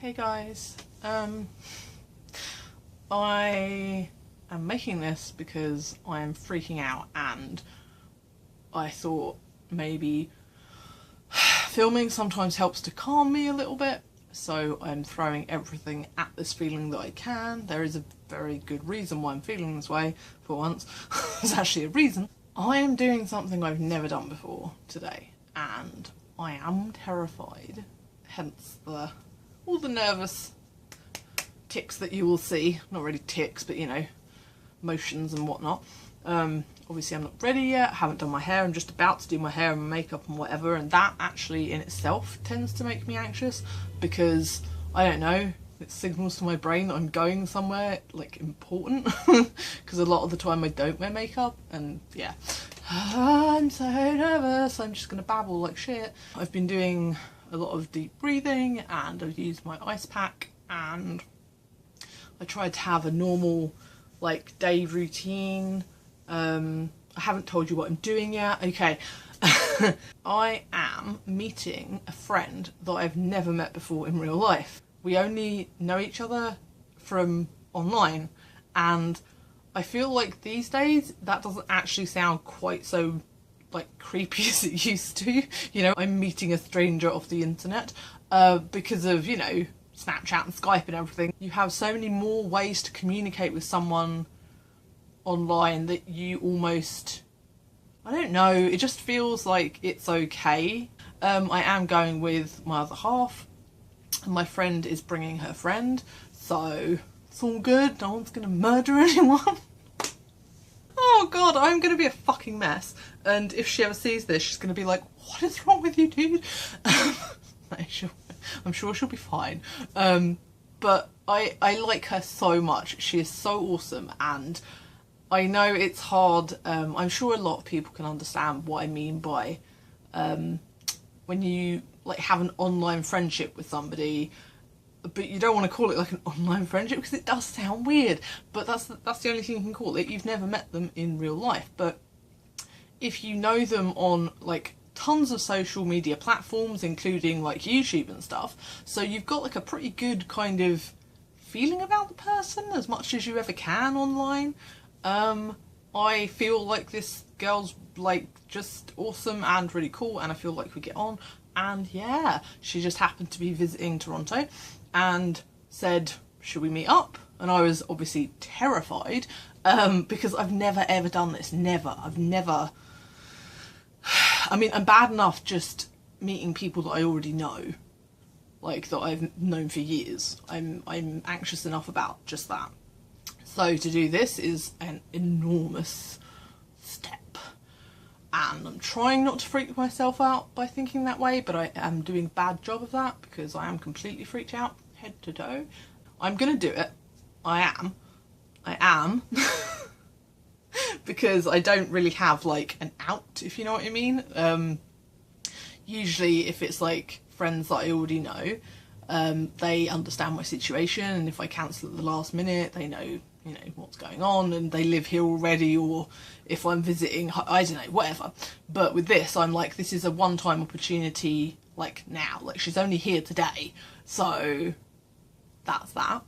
Hey guys, I am making this because I am freaking out and I thought maybe filming sometimes helps to calm me a little bit, so I'm throwing everything at this feeling that I can. There is a very good reason why I'm feeling this way for once. There's actually a reason. I am doing something I've never done before today and I am terrified, hence all the nervous tics that you will see. Not really tics, but you know, motions and whatnot. Obviously I'm not ready yet, haven't done my hair, I'm just about to do my hair and makeup and whatever, and that actually in itself tends to make me anxious because, I don't know, it signals to my brain that I'm going somewhere like important because a lot of the time I don't wear makeup, and yeah. I'm so nervous, I'm just gonna babble like shit. I've been doing a lot of deep breathing and I've used my ice pack, and I tried to have a normal like day routine. I haven't told you what I'm doing yet. Okay. I am meeting a friend that I've never met before in real life. We only know each other from online, and I feel like these days that doesn't actually sound quite so like creepy as it used to. You know, I'm meeting a stranger off the internet because of, you know, Snapchat and Skype and everything. You have so many more ways to communicate with someone online that you almost, I don't know, it just feels like it's okay. I am going with my other half and my friend is bringing her friend, so it's all good, no one's gonna murder anyone. Oh god, I'm gonna be a fucking mess, and if she ever sees this she's gonna be like, what is wrong with you, dude? I'm sure she'll be fine. But I like her so much, she is so awesome, and I know it's hard. I'm sure a lot of people can understand what I mean by when you like have an online friendship with somebody, but you don't want to call it like an online friendship because it does sound weird, but that's the only thing you can call it. You've never met them in real life, but if you know them on like tons of social media platforms, including like YouTube and stuff, so you've got like a pretty good kind of feeling about the person as much as you ever can online. I feel like this girl's like just awesome and really cool, and I feel like we get on, and yeah, she just happened to be visiting Toronto and said, should we meet up? And I was obviously terrified because I've never ever done this. I've never, I mean, I'm bad enough just meeting people that I already know, like that I've known for years. I'm anxious enough about just that. So to do this is an enormous step, and I'm trying not to freak myself out by thinking that way, but I am doing a bad job of that because I am completely freaked out head to toe. I'm gonna do it. I am because I don't really have like an out, if you know what I mean. Usually if it's like friends that I already know, they understand my situation, and if I cancel at the last minute, they know, you know, what's going on, and they live here already, or if I'm visiting, I don't know, whatever. But with this, I'm like, this is a one-time opportunity, like now, like she's only here today, so that's that.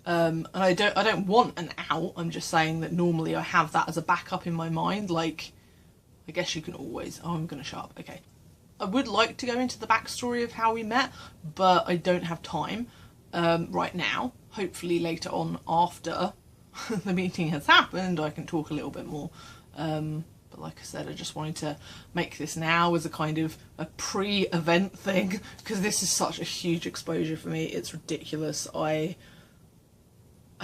And I don't want an out, I'm just saying that normally I have that as a backup in my mind, like, I guess you can always, oh, I'm gonna shut up, okay. I would like to go into the backstory of how we met, but I don't have time right now. Hopefully later on, after the meeting has happened, I can talk a little bit more. But like I said, I just wanted to make this now as a kind of a pre-event thing, because this is such a huge exposure for me. It's ridiculous. I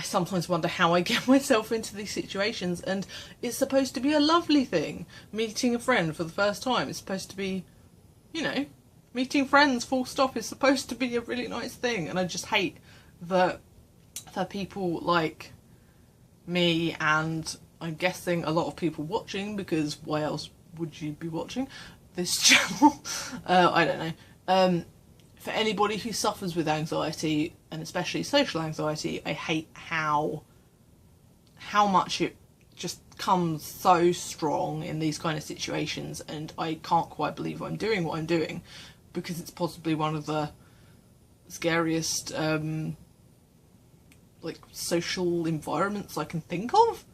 sometimes wonder how I get myself into these situations, and it's supposed to be a lovely thing. Meeting a friend for the first time is supposed to be, you know, meeting friends full stop is supposed to be a really nice thing, and I just hate that people like me, and I'm guessing a lot of people watching, because why else would you be watching this channel? I don't know. For anybody who suffers with anxiety, and especially social anxiety, I hate how much it just comes so strong in these kind of situations, and I can't quite believe I'm doing what I'm doing, because it's possibly one of the scariest like social environments I can think of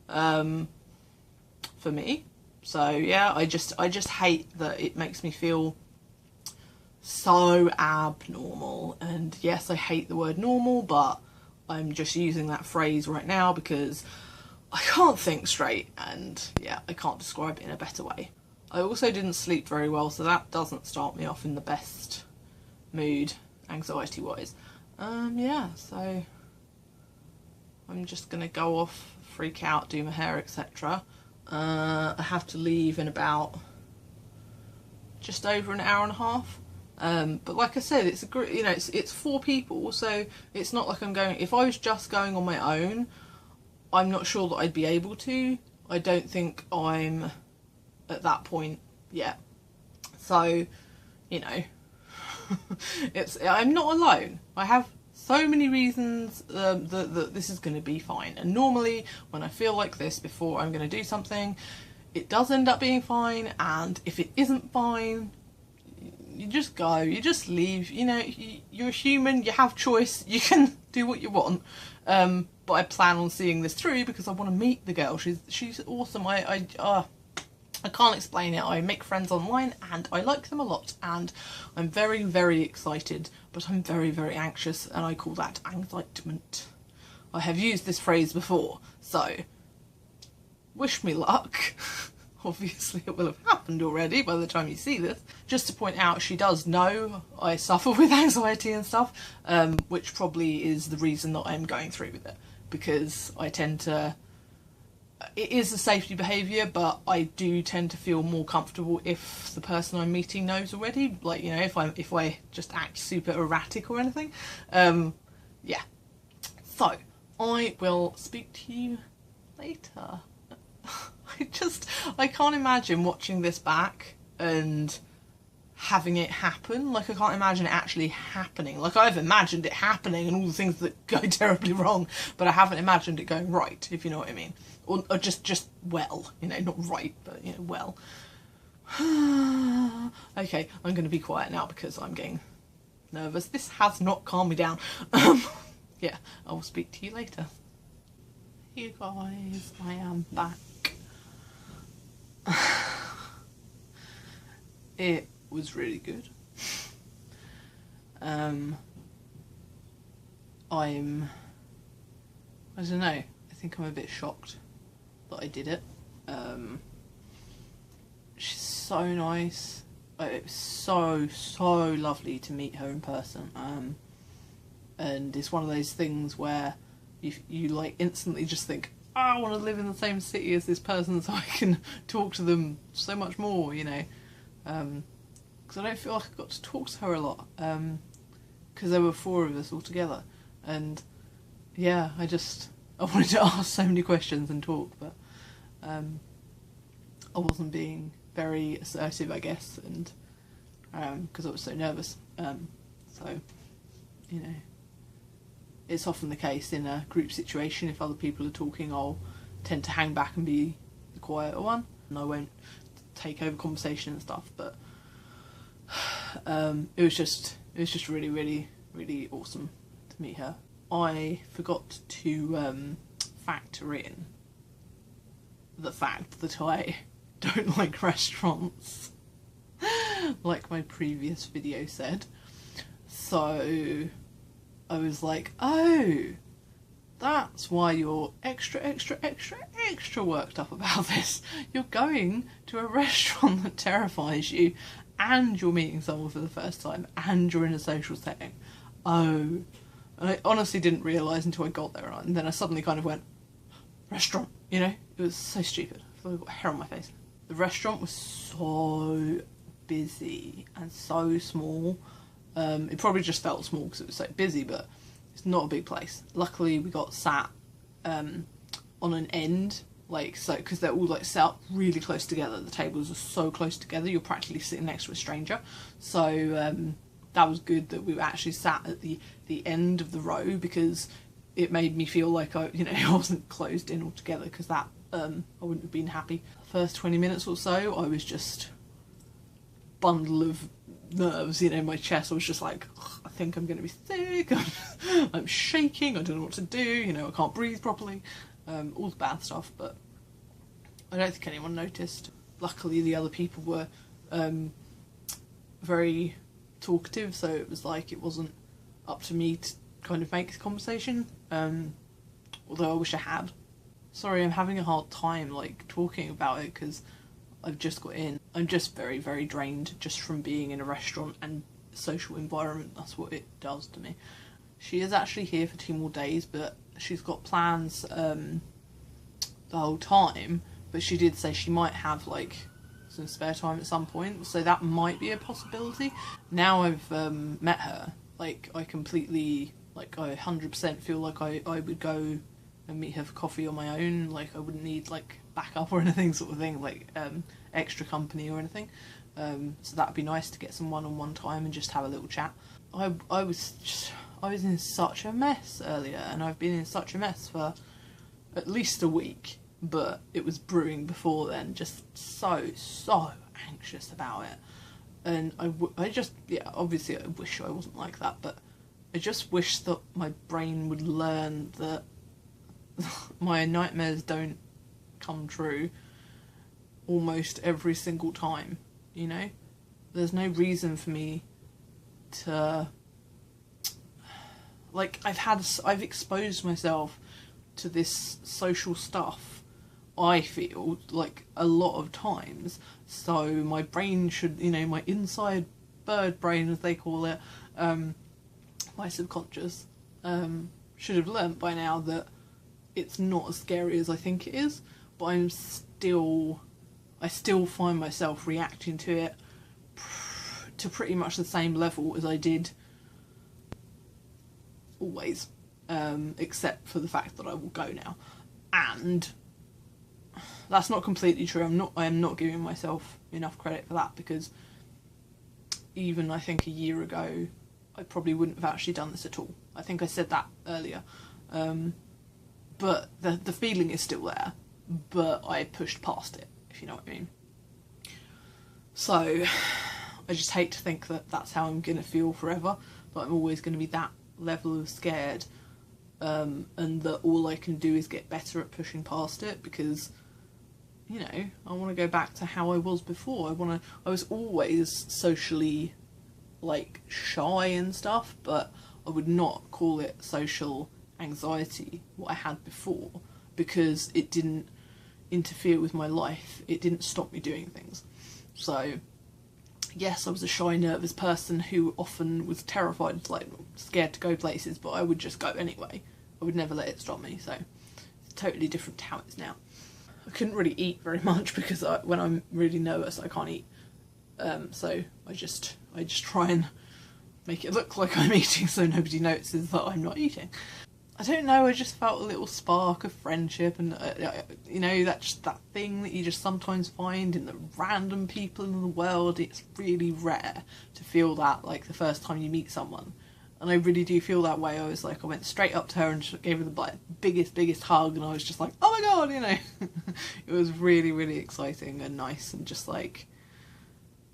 for me. So yeah, I just hate that it makes me feel so abnormal. And yes, I hate the word normal, but I'm just using that phrase right now because I can't think straight, and yeah, I can't describe it in a better way. I also didn't sleep very well, so that doesn't start me off in the best mood, anxiety wise. Yeah, so I'm just gonna go off, freak out, do my hair, etc. I have to leave in about just over an hour and a half. But like I said, it's a group, you know, it's 4 people, so it's not like I'm going. If I was just going on my own, I'm not sure that I'd be able to. I don't think I'm at that point yet. So, you know, I'm not alone. I have so many reasons that this is going to be fine. And normally, when I feel like this before I'm going to do something, it does end up being fine. And if it isn't fine, you just go, you just leave. You know, you're a human, you have choice, you can do what you want. But I plan on seeing this through because I want to meet the girl. She's awesome. I can't explain it. I make friends online and I like them a lot, and I'm very, very excited, but I'm very, very anxious, and I call that anxietement. I have used this phrase before, so wish me luck. Obviously it will have happened already by the time you see this. Just to point out, she does know I suffer with anxiety and stuff, which probably is the reason that I'm going through with it, because I tend to... It is a safety behaviour, but I do tend to feel more comfortable if the person I'm meeting knows already. Like, you know, if I just act super erratic or anything. Yeah. So, I will speak to you later. I can't imagine watching this back and having it happen. Like, I can't imagine it actually happening. Like, I've imagined it happening and all the things that go terribly wrong, but I haven't imagined it going right, if you know what I mean. Or just well, you know, not right, but, you know, well. Okay, I'm going to be quiet now because I'm getting nervous. This has not calmed me down. Yeah, I will speak to you later. You guys, I am back. It was really good. I don't know, I think I'm a bit shocked that I did it. She's so nice. It was so lovely to meet her in person. And it's one of those things where you like instantly just think, oh, I want to live in the same city as this person so I can talk to them so much more, you know. Because I don't feel like I got to talk to her a lot, because there were 4 of us all together, and yeah, I wanted to ask so many questions and talk, but I wasn't being very assertive, I guess, and because I was so nervous. So, you know, it's often the case in a group situation, if other people are talking, I'll tend to hang back and be the quieter one, and I won't take over conversation and stuff. But it was just really, really, really awesome to meet her. I forgot to factor in the fact that I don't like restaurants, like my previous video said. So I was like, oh, that's why you're extra worked up about this. You're going to a restaurant that terrifies you, and you're meeting someone for the first time, and you're in a social setting. Oh. And I honestly didn't realise until I got there, and then I suddenly kind of went, restaurant, you know? It was so stupid. I feel like I got hair on my face. The restaurant was so busy and so small. It probably just felt small because it was so busy, but it's not a big place. Luckily, we got sat on an end, like, so, because they're all like set up really close together. The tables are so close together, you're practically sitting next to a stranger. So that was good that we were actually sat at the end of the row, because it made me feel like I wasn't closed in altogether, because that I wouldn't have been happy. The first 20 minutes or so, I was just bundle of nerves, you know, my chest. I was just like, ugh, think I'm going to be sick, I'm shaking, I don't know what to do, you know, I can't breathe properly, all the bad stuff, but I don't think anyone noticed. Luckily the other people were very talkative, so it was like it wasn't up to me to kind of make the conversation, although I wish I had. Sorry, I'm having a hard time like talking about it because I've just got in. I'm just very, very drained just from being in a restaurant and social environment. That's what it does to me. She is actually here for 2 more days, but she's got plans the whole time, but she did say she might have like some spare time at some point, so that might be a possibility. Now I've met her, like I completely, like I 100% feel like I would go and meet her for coffee on my own, like I wouldn't need like backup or anything sort of thing, like extra company or anything, so that would be nice to get some one-on-one time and just have a little chat. I was in such a mess earlier, and I've been in such a mess for at least a week, but it was brewing before then, just so anxious about it. And I just, yeah, obviously I wish I wasn't like that, but I just wish that my brain would learn that my nightmares don't come true almost every single time, you know? There's no reason for me to, like, I've exposed myself to this social stuff, I feel like, a lot of times, so my brain should, you know, my inside bird brain as they call it, my subconscious, should have learnt by now that it's not as scary as I think it is, but I still find myself reacting to it to pretty much the same level as I did always, except for the fact that I will go now. And that's not completely true. I am not giving myself enough credit for that, because even I think a year ago I probably wouldn't have actually done this at all. I think I said that earlier. But the feeling is still there, but I pushed past it, if you know what I mean. So I just hate to think that that's how I'm going to feel forever, that I'm always going to be that level of scared, and that all I can do is get better at pushing past it, because, you know, I want to go back to how I was before. I was always socially, like, shy and stuff, but I would not call it social anxiety, what I had before, because it didn't interfere with my life. It didn't stop me doing things. So yes, I was a shy, nervous person who often was terrified, like scared to go places, but I would just go anyway. I would never let it stop me. So it's totally different to how it is now. I couldn't really eat very much because when I'm really nervous I can't eat, so I just try and make it look like I'm eating so nobody notices that I'm not eating. I don't know, I just felt a little spark of friendship, and you know, that thing that you just sometimes find in the random people in the world. It's really rare to feel that, like, the first time you meet someone, and I really do feel that way. I went straight up to her and just gave her the biggest hug, and I was just like, oh my god, you know. It was really, really exciting and nice, and just like,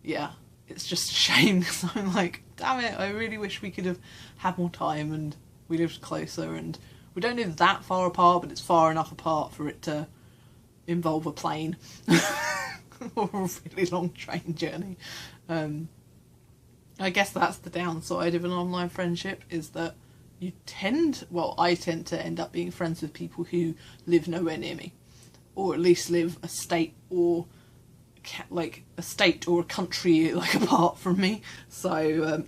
yeah, it's just a shame because I'm like, damn it, I really wish we could have had more time and we lived closer, and we don't live that far apart, but it's far enough apart for it to involve a plane or a really long train journey. I guess that's the downside of an online friendship, is that I tend to end up being friends with people who live nowhere near me, or at least live a state or a country like apart from me. So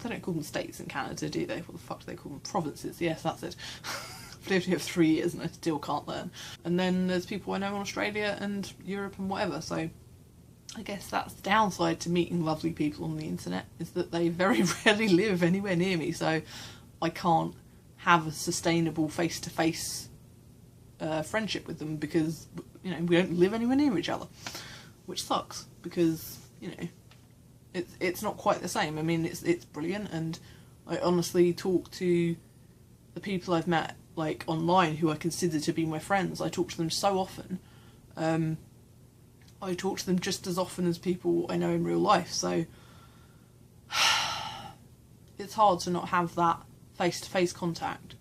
they don't call them states in Canada, do they? What the fuck do they call them? Provinces. Yes, that's it. I've lived here for 3 years and I still can't learn. And then there's people I know in Australia and Europe and whatever. So I guess that's the downside to meeting lovely people on the internet, is that they very rarely live anywhere near me. So I can't have a sustainable face-to-face friendship with them, because, you know, we don't live anywhere near each other. Which sucks, because, you know, it's not quite the same. I mean, it's brilliant, and I honestly talk to the people I've met, like, online, who I consider to be my friends. I talk to them so often. I talk to them just as often as people I know in real life, so it's hard to not have that face-to-face contact.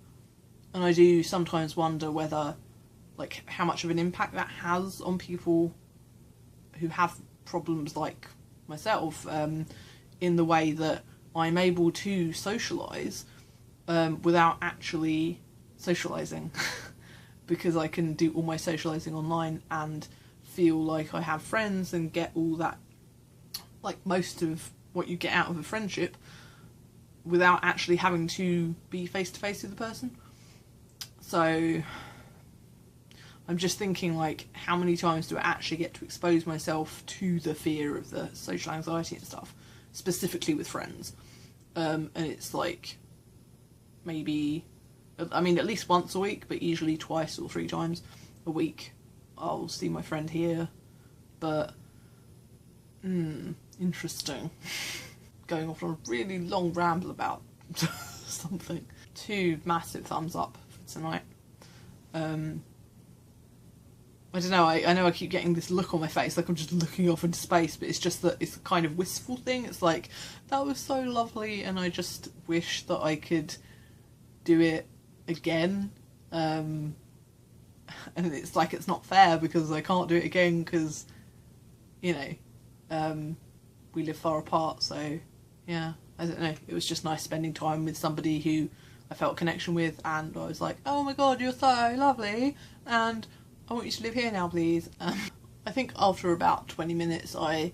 And I do sometimes wonder whether, like, how much of an impact that has on people who have problems like myself, in the way that I'm able to socialise without actually socialising. Because I can do all my socialising online and feel like I have friends and get all that, like most of what you get out of a friendship, without actually having to be face to face with the person. So I'm just thinking, like, how many times do I actually get to expose myself to the fear of the social anxiety and stuff, specifically with friends? And it's like, maybe, I mean, at least once a week, but usually 2 or 3 times a week I'll see my friend here. But interesting. Going off on a really long ramble about something. 2 massive thumbs up for tonight. I don't know, I know I keep getting this look on my face like I'm just looking off into space, but it's just that it's a kind of wistful thing. It's like, that was so lovely and I just wish that I could do it again. And it's like, it's not fair because I can't do it again because, you know, we live far apart. So yeah, I don't know, it was just nice spending time with somebody who I felt a connection with, and I was like, oh my god, you're so lovely and I want you to live here now, please. I think after about 20 minutes I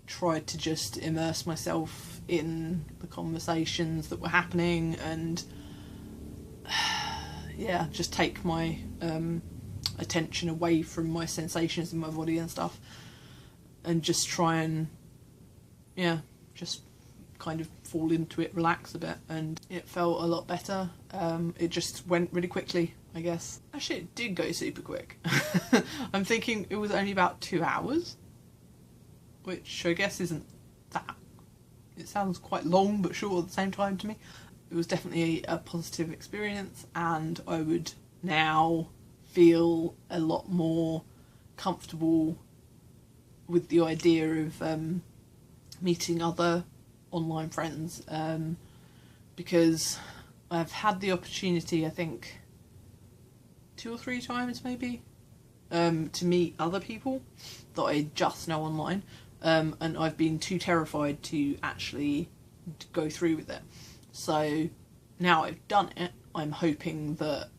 tried to just immerse myself in the conversations that were happening and yeah, just take my attention away from my sensations in my body and stuff, and just try and, yeah, just kind of fall into it, relax a bit, and it felt a lot better. It just went really quickly, I guess. Actually, it did go super quick. I'm thinking it was only about 2 hours, which I guess isn't that. It sounds quite long but short at the same time to me. It was definitely a positive experience, and I would now feel a lot more comfortable with the idea of meeting other online friends, because I've had the opportunity, I think 2 or 3 times maybe, to meet other people that I just know online, and I've been too terrified to actually go through with it. So now I've done it, I'm hoping that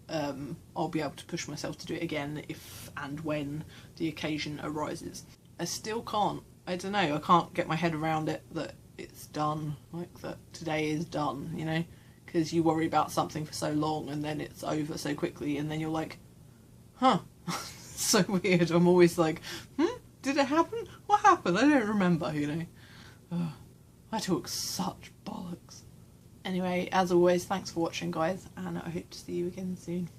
I'll be able to push myself to do it again if and when the occasion arises. I still can't, I don't know, I can't get my head around it that it's done, like that today is done, you know, because you worry about something for so long and then it's over so quickly and then you're like, huh, so weird. I'm always like, did it happen? What happened? I don't remember, you know. I talk such bollocks. Anyway, as always, thanks for watching, guys, and I hope to see you again soon.